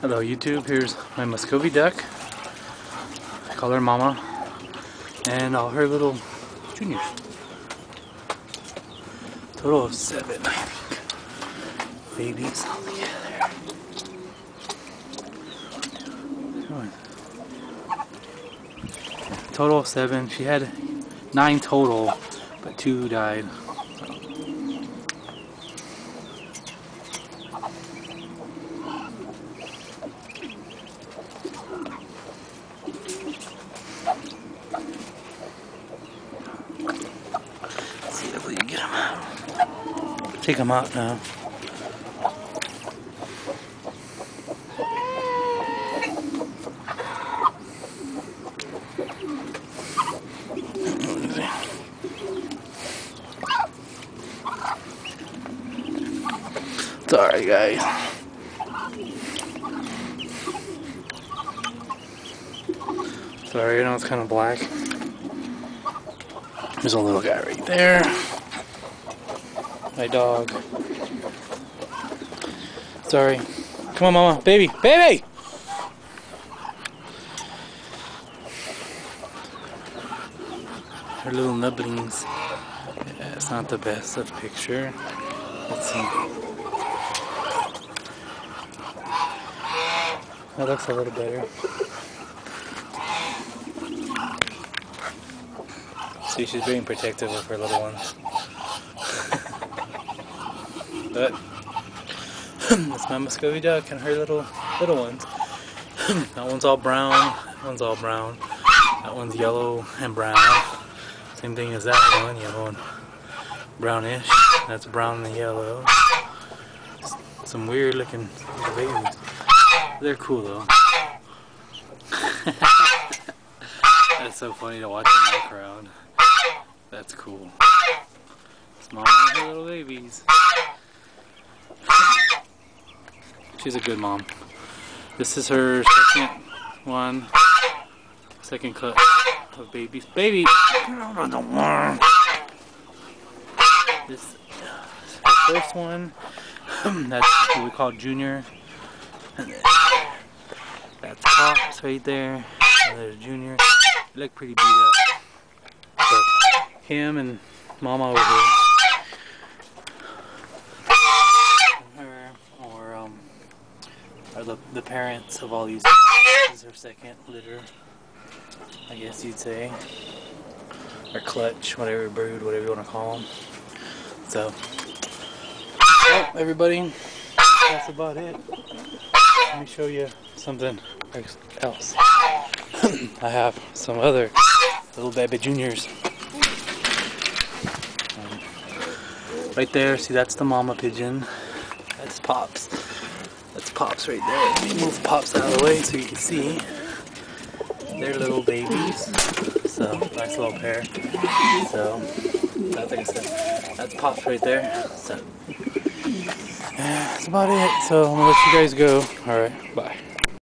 Hello YouTube, here's my Muscovy duck. I call her Mama. And all her little juniors. Total of 7, I think. Babies all together. Total of 7. She had 9 total, but 2 died. See if we can get them out. Take them out now. Sorry guys. Sorry, I know it's kind of black. There's a little guy right there. My dog. Sorry. Come on, Mama. Baby! Baby! Her little nubblings. Yeah, it's not the best of picture. Let's see. That looks a little better. See, she's being protective of her little ones. But that's my Muscovy duck and her little ones. That one's all brown. That one's all brown. That one's yellow and brown. Same thing as that one, yellow and brownish. That's brown and yellow. Some weird looking babies. They're cool though. That's so funny to watch them walk around. That's cool. Small little babies. She's a good mom. This is her second cut of babies. Baby! This is her first one. That's what we call Junior. And then that's Pops right there. And there's Junior. They look pretty beat up. But him and Mama over here. And her, are the parents of all these. This is her second litter, I guess you'd say. Or clutch, whatever, brood, whatever you want to call them. So, well, everybody, that's about it. Let me show you something else. I have some other little baby juniors. Right there, see that's the mama pigeon. That's Pops. That's Pops right there. Let me move Pops out of the way so you can see. They're little babies. So, nice little pair. So, like I said, that's Pops right there. So, that's about it. So, I'm gonna let you guys go. Alright, bye.